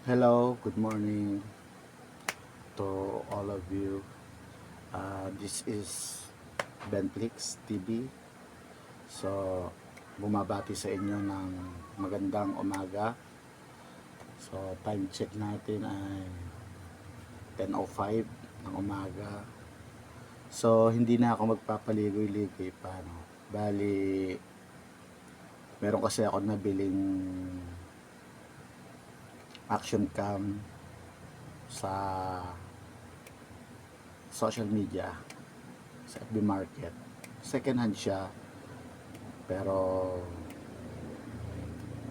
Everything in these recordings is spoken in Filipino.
Hello, good morning to all of you. This is Benflix TV. So, bumabati sa inyo ng magandang umaga. So, time check natin ay 10:05 ng umaga. So, hindi na ako magpapaligoy-ligoy pa. No? Bali, meron kasi ako nabiling action cam sa social media, sa FB Market. Second hand siya, pero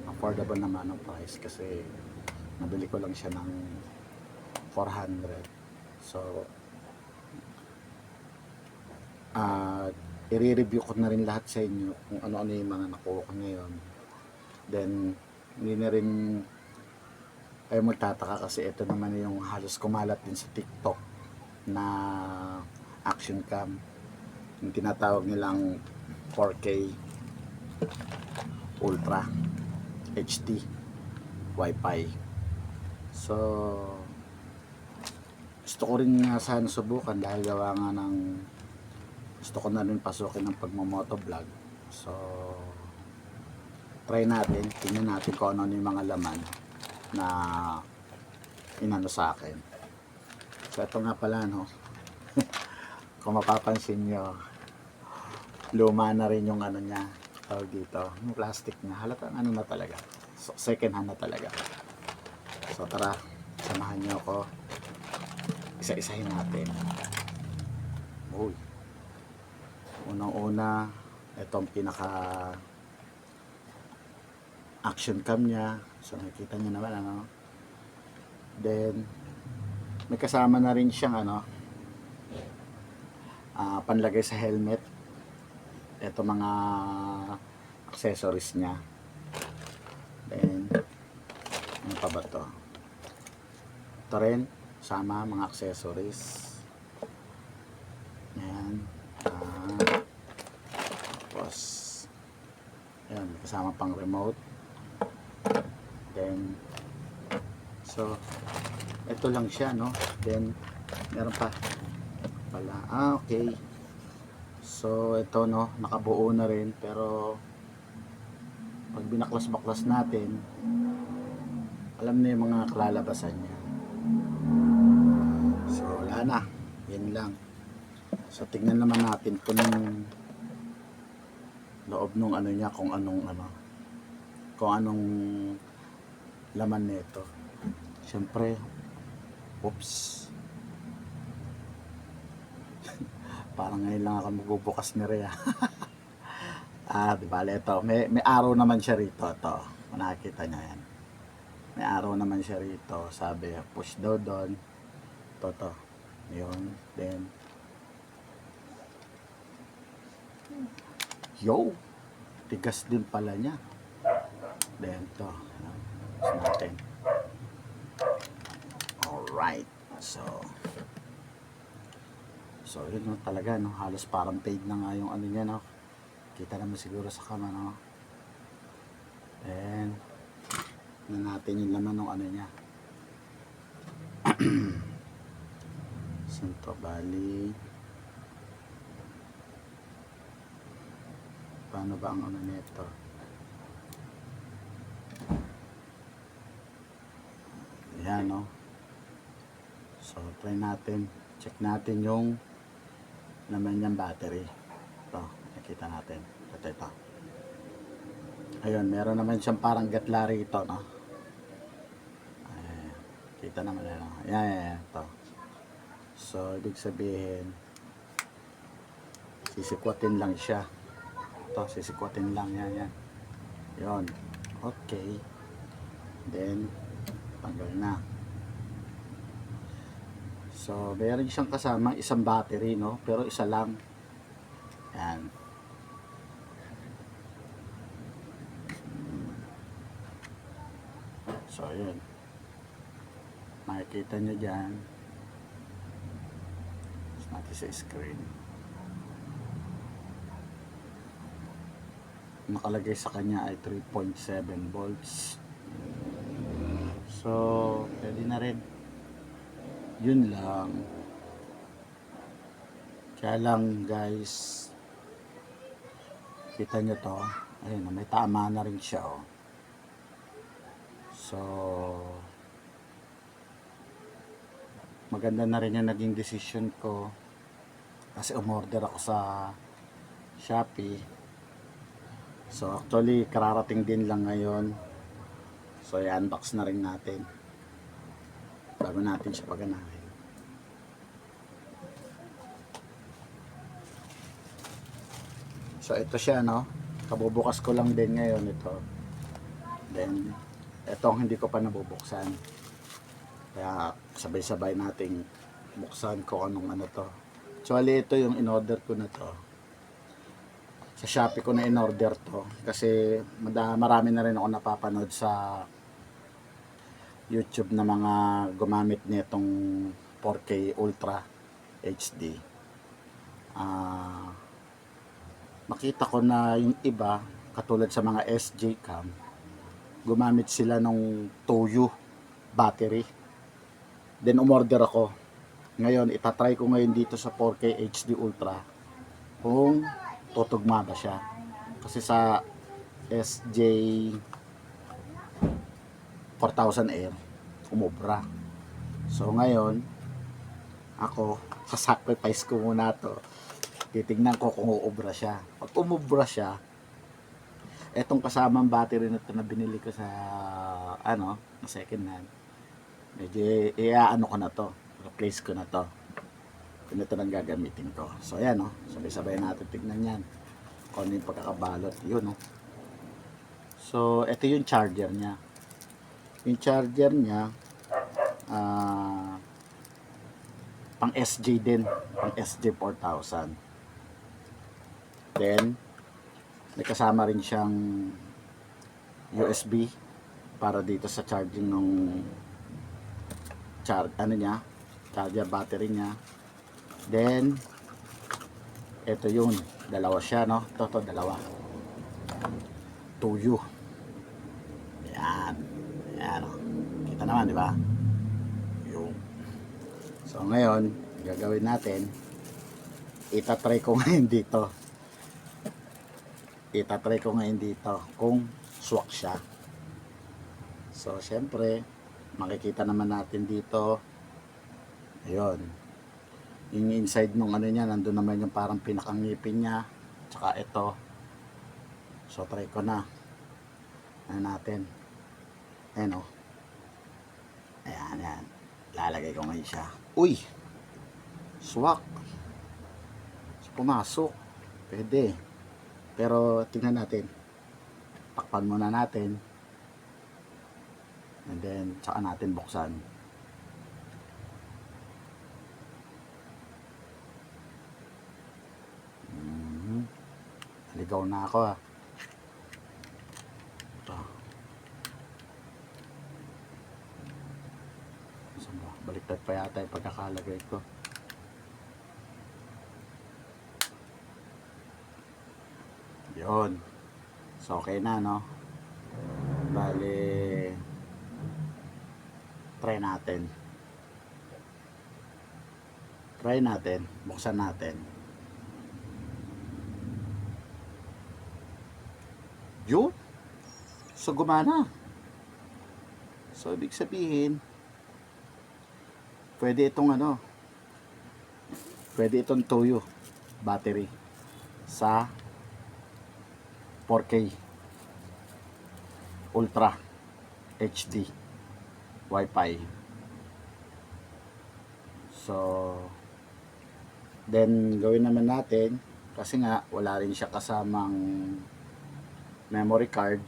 affordable naman ang price kasi nabili ko lang siya ng 400. So, i-review ko na rin lahat sa inyo kung ano-ano yung mga nakuha ko ngayon. Then, hindi na rin kayo magtataka kasi ito naman yung halos kumalat din sa TikTok na action cam, yung tinatawag nilang 4K Ultra HD Wi-Fi. So, gusto ko rin nga sana subukan dahil gawa nga ng gusto ko na rin pasukin ng pagmamotovlog. So, try natin, tingnan natin kung ano yung mga laman na inano sa akin. So ito nga pala, no. Kung mapapansin nyo, luma na rin yung ano niya, tawag dito, yung plastic niya. Halatang ano na talaga, so, second hand na talaga. So tara, samahan nyo ako, isa-isahin natin. Uy, unang-una, itong pinaka action cam niya. So nakikita niyo naman, ano. Then may kasama na rin siyang ano, panlagay sa helmet. Ito mga accessories niya. Then ano pa ba to? Ito rin sama mga accessories. Ayan. Tapos ayan, may kasama pang remote. Then, so, ito lang siya, no? Then, meron pa pala. Okay. So, ito, no? Nakabuo na rin. Pero, pag binaklas-baklas natin, alam na yung mga kalalabasan niya. So, wala na. Yan lang. So, tignan naman natin kung loob nung ano niya, kung anong laman nito. Siyempre, oops. Parang ngayon lang ako magbubukas ni Rhea. Diba, ito. May araw naman siya rito. Ito, nakikita niya yan. May araw naman siya rito. Sabi, push daw doon. Ito. Yun. Then, yo! Tigas din pala niya. Then, ito. Natin. Alright. So, yun, no, talaga, no, halos parang paid na nga yung ano niya, no. Kita naman siguro sa kama, no. Then, na natin yung laman ng ano niya. Santo Bali. Paano ba ang ano nito? Ayan, no. So, try natin. Check natin yung naman yung battery. Ito, nakita natin. Ito. Ayun, meron naman siyang parang gatlari ito, no. Ayan, kita naman yan, no? Ayan, ito. So, ibig sabihin, sisikwatin lang siya. Ito, sisikwatin lang, yan. Yun. Okay. Then, tanggal na. So, meron siyang kasama isang battery, no? Pero isa lang. Yan. So, yun. Makikita nyo dyan. Tapos natin sa screen. Nakalagay sa kanya ay 3.7 volts. So, So, pwede na rin. Yun lang. Kaya lang guys, kita nyo to. Ayun, may tama na rin siya. Oh. So, maganda na rin yung naging decision ko. Kasi umorder ako sa Shopee. So, actually, kararating din lang ngayon. So, i-unbox na rin natin. Bago natin siya paganahin. So ito siya, no, kabubukas ko lang din ngayon ito. Then etong hindi ko pa nabubuksan, kaya sabay-sabay nating buksan ko anong ano to. Actually ito yung in-order ko na to, sa Shopee ko na in-order to. Kasi marami na rin ako napapanood sa YouTube na mga gumamit nitong 4K Ultra HD. Makita ko na yung iba, katulad sa mga SJ Cam, gumamit sila ng Toyo battery. Then umorder ako. Ngayon, itatry ko ngayon dito sa 4K HD Ultra kung tutugma ba siya. Kasi sa SJ 4000R, umubra. So ngayon, ako, sasacrifice ko muna to. Titignan ko kung uubra siya. Pag umubra siya, etong kasamang battery na ito na binili ko sa ano, na second hand, medyo iaano ko na to, replace ko na to. Ito nang gagamitin ko. So ayan, no, sabay-sabay natin tignan yan kung ano yung pagkakabalot. Yun, no. So ito yung charger niya. Yung charger niya, pang SJ din, pang SJ 4000. Then may kasama rin siyang USB para dito sa charging ng charger battery niya. Then ito yun, dalawa siya, no, to dalawa, Toyo. Yan, yan, oh. Kita naman, di ba? Yung. So ngayon gagawin natin, itatry ko ngayon dito kung swak siya. So syempre makikita naman natin dito, ayun, yung inside nung ano niya, nandun naman yung parang pinakangipin niya, tsaka ito. So try ko na ano natin, ayan, oh. Ayan, lalagay ko ngayon siya. Uy, swak. So, pumasok, pwede. Pero tingnan natin, takpan muna natin, and then tsaka natin buksan. Ligaw na ako, ah. Ito. Baliktad pa yata yung pagkakalagay ko. Yun. So okay na, no? Bali, try natin, buksan natin. Yun. So gumana. So ibig sabihin, pwede itong ano, pwede itong Toyo battery sa 4K Ultra HD Wi-Fi. So then gawin naman natin, kasi nga wala rin siya kasamang memory card.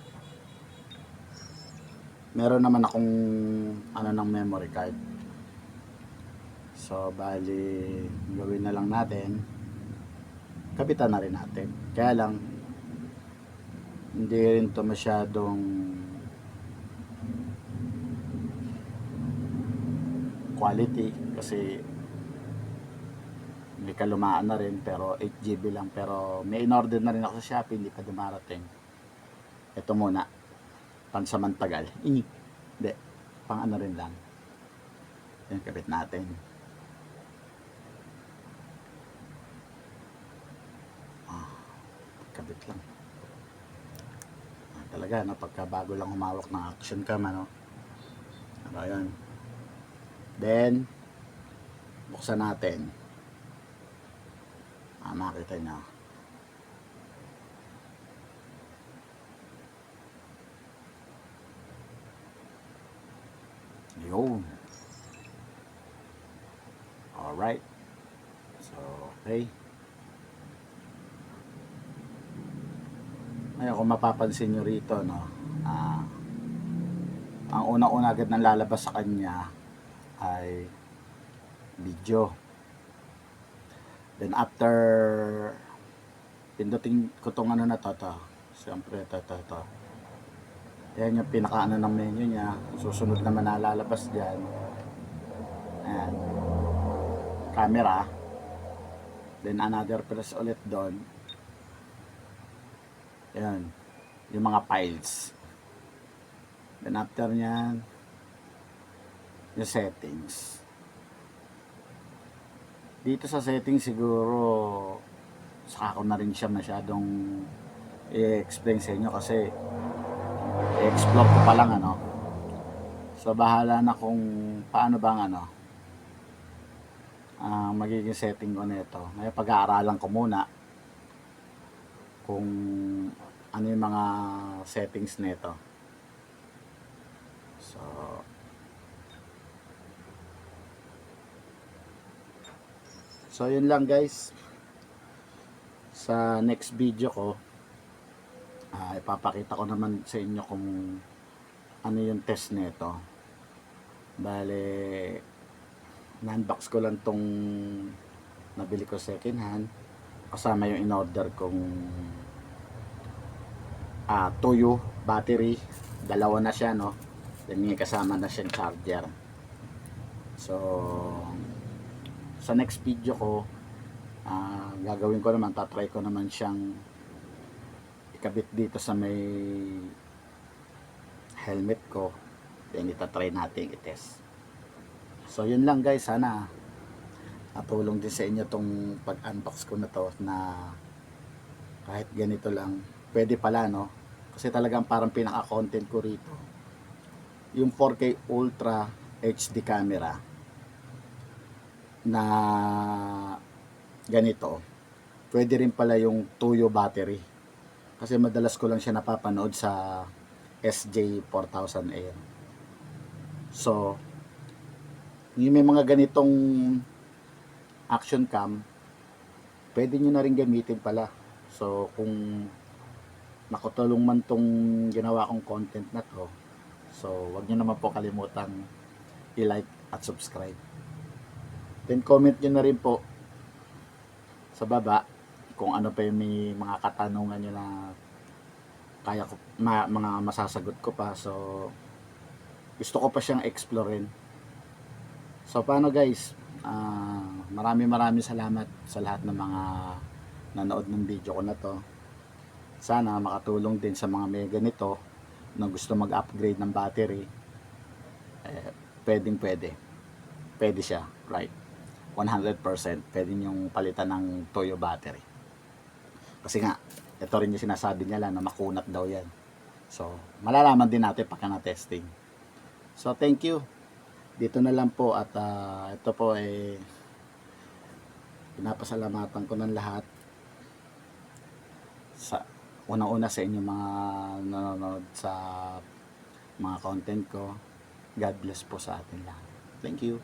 Meron naman akong ano ng memory card. So bali gawin na lang natin, kapitan na rin natin. Kaya lang hindi rin to masyadong quality, kasi hindi kalumaan na rin, pero 8GB lang. Pero may in-order na rin ako sa Shopee, hindi pa dumarating. Ito muna, pansamantagal. Hindi, pang ano rin lang. Yan, kabit natin. Kabit lang. Talaga, no, pagka bago lang humawak ng action cam, ano. Ano yan. Then, buksan natin. Makita nyo. Yun. Alright. So, okay. Ngayon, kung mapapansin nyo rito, no, ang una-una agad nang lalabas sa kanya ay video. Then after pindutin ko tong ano na to, siyempre to. Yan yung pinaka ano ng menu niya. Susunod naman na lalabas dyan, ayan, camera. Then another press ulit doon. Ayan, yung mga files. Then after nyan, yung settings. Dito sa settings siguro saka ko na rin siya masyadong i-explain sa inyo kasi i-explore ko pa lang, ano. So bahala na kung paano bang ano magiging setting ko nito. Ngayon pag-aaralan ko muna kung ano yung mga settings nito. So yun lang guys. Sa next video ko ipapakita ko naman sa inyo kung ano yung test nito. Bale, na-unbox ko lang tong nabili ko second hand kasama yung in-order kong Toyo battery. Dalawa na siya, no. Then may kasama na siyang charger. So sa next video ko gagawin ko naman, tatry ko naman siyang ikabit dito sa may helmet ko. Then itatry natin i-test. So yun lang guys, sana natulong din sa inyo tong pag-unbox ko na to, na kahit ganito lang pwede pala, no. Kasi talagang parang pinaka-content ko rito yung 4K Ultra HD camera na ganito. Pwede rin pala yung Toyo battery kasi madalas ko lang siya napapanood sa SJ4000 Air. So yung may mga ganitong action cam, pwede nyo na rin gamitin pala. So kung nakatulong man tong ginawa kong content na to, so wag nyo naman po kalimutang i-like at subscribe. Then comment nyo na rin po sa baba kung ano pa yung may mga katanungan nyo na kaya ko, mga masasagot ko pa. So gusto ko pa siyang explorein. So paano guys, maraming salamat sa lahat ng mga nanood ng video ko na to. Sana makatulong din sa mga may ganito na gusto mag-upgrade ng battery. Pwede siya, right? 100% pwede nyong palitan ng Toyo battery. Kasi nga, ito rin yung sinasabi nila na makunat daw yan. So malalaman din natin pagka na-testing. So thank you. Dito na lang po, at ito po ay pinapasalamatan ko ng lahat sa unang-una sa inyo mga nanonood sa mga content ko. God bless po sa atin lahat. Thank you.